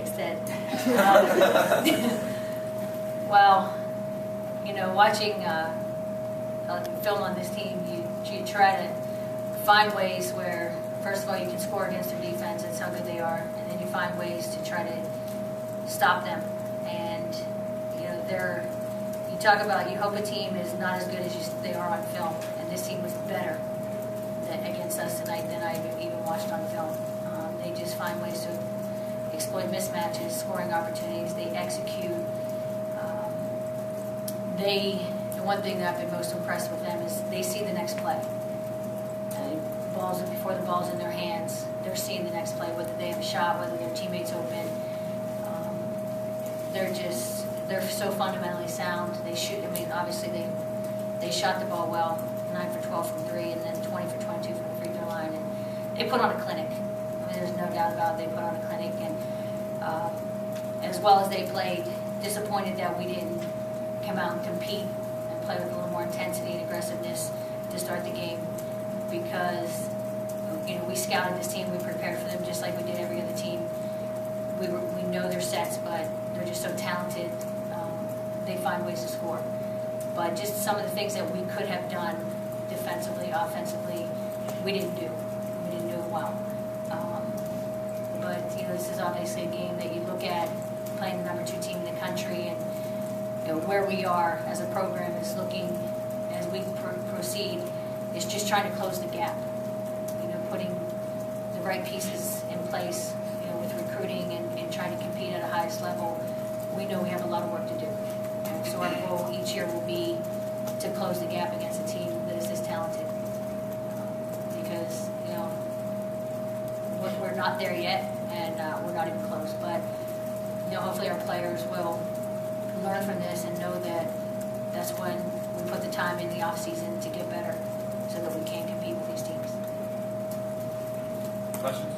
said. Well, you know, watching film on this team, you try to find ways where, first of all, you can score against their defense. That's how good they are. And then you find ways to try to stop them. And, you know, you talk about, you hope a team is not as good as they are on film. And this team was better against us tonight than I even watched on film. They just find ways to exploit mismatches, scoring opportunities. They execute. The one thing that I've been most impressed with them is they see the next play. Before the ball's in their hands, they're seeing the next play, whether they have a shot, whether their teammates open. They're so fundamentally sound. They shoot. I mean, obviously they shot the ball well, 9 for 12 from 3, and then 20 for 22 from the free throw line. And they put on a clinic. I mean, there's no doubt about it. They put on a clinic, and as well as they played, disappointed that we didn't come out and compete and play with a little more intensity and aggressiveness to start the game, because you know, we scouted this team, we prepared for them just like we did every other team. We know their sets, but they're just so talented. They find ways to score. But just some of the things that we could have done defensively, offensively, we didn't do. We didn't do it well. But you know, this is obviously a game that you look at playing the number 2 team in the country, and you know, where we are as a program is looking, as we proceed, is just trying to close the gap. You know, putting the right pieces in place, you know, with recruiting and trying to compete at a highest level. We know we have a lot of work to do. And so our goal each year will be to close the gap against a team that is this talented. Because, you know, we're not there yet, and we're not even close. But, you know, hopefully our players will learn from this and know that that's when we put the time in the off season to get better, so that we can compete with these teams. Questions?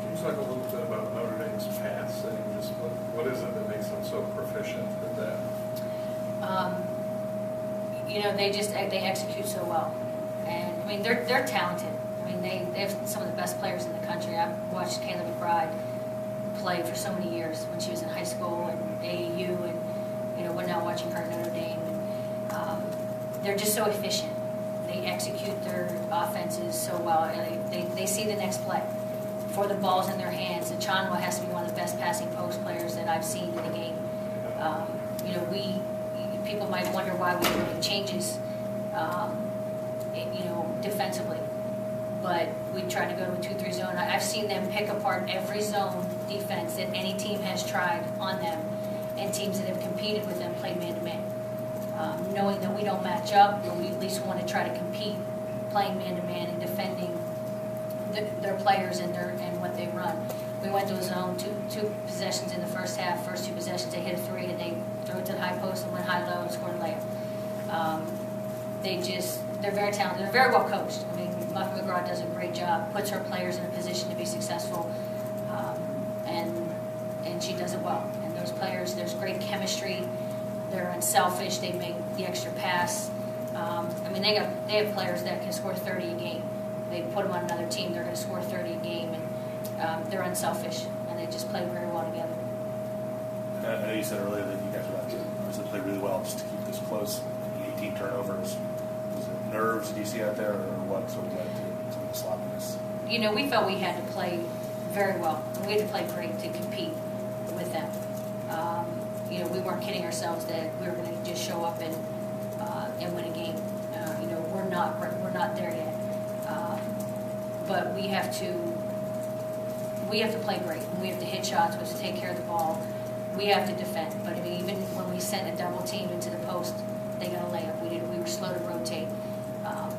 Can you talk a little bit about Notre Dame's passing? Just what is it that makes them so proficient at that? You know, they execute so well, and I mean they're talented. I mean they have some of the best players in the country. I've watched Kayla McBride play for so many years when she was in high school and AAU, and you know, we're now watching her at Notre Dame. And they're just so efficient. They execute their offenses so well. They see the next play. Before the ball's in their hands, Achanwa has to be one of the best passing post players that I've seen in the game. You know, people might wonder why we make changes, you know, defensively. But we try to go to a 2-3 zone. I've seen them pick apart every zone defense that any team has tried on them, and teams that have competed with them play man-to-man. Knowing that we don't match up, but we at least want to try to compete, playing man-to-man and defending their players and what they run. We went to a zone, two possessions in the first half. First 2 possessions, they hit a 3, and they threw it to the high post and went high-low and scored a layup. They're very talented. They're very well coached. I mean, Muffin McGraw does a great job, puts her players in a position to be successful, and she does it well. And those players, there's great chemistry. They're unselfish. They make the extra pass. I mean, they have players that can score 30 a game. They put them on another team, they're going to score 30 a game, and they're unselfish, and they just play very well together. I know you said earlier that you guys would have to obviously play really well just to keep this close. The 18 turnovers. Was it nerves did you see out there, or what sort of led to some of the sloppiness? You know, we felt we had to play very well. We had to play great to compete with them. You know, we weren't kidding ourselves that we were going to just show up and win a game. You know, we're not there yet. But we have to play great. We have to hit shots. We have to take care of the ball. We have to defend. But I mean, even when we sent a double team into the post, they got a layup. We were slow to rotate.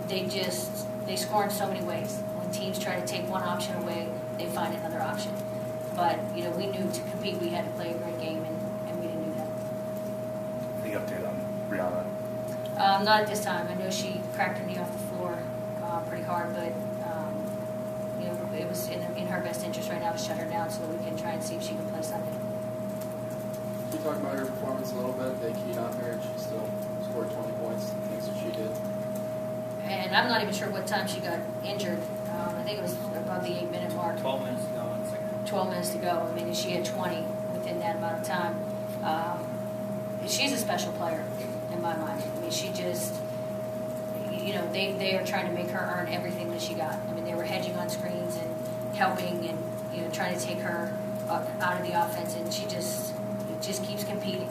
They score in so many ways. When teams try to take one option away, they find another option. But you know, we knew to compete, we had to play a great game, and we didn't do that. Any update on Brianna? Not at this time. I know she cracked her knee off the floor pretty hard, but you know, it was in her best interest right now to shut her down so that we can try and see if she can play Sunday. Can you talk about her performance a little bit? They keyed on her, and she still scored 20 points. Thanks what she did. And I'm not even sure what time she got injured. I think it was about the 8-minute mark. 12 minutes ago. 12 minutes to go. I mean, she had 20 within that amount of time. She's a special player in my mind. I mean, she just, they are trying to make her earn everything that she got. I mean, they were hedging on screens and helping and, trying to take her out of the offense, and she just keeps competing.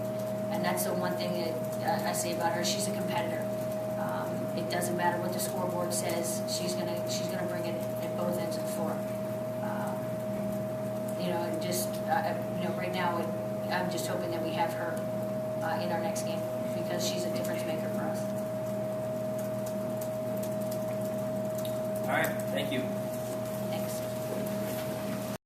And that's the one thing that I say about her. She's a competitor. It doesn't matter what the scoreboard says. She's gonna bring it at both ends of the floor. Right now, I'm just hoping that we have her in our next game because she's a difference maker for us. All right, thank you.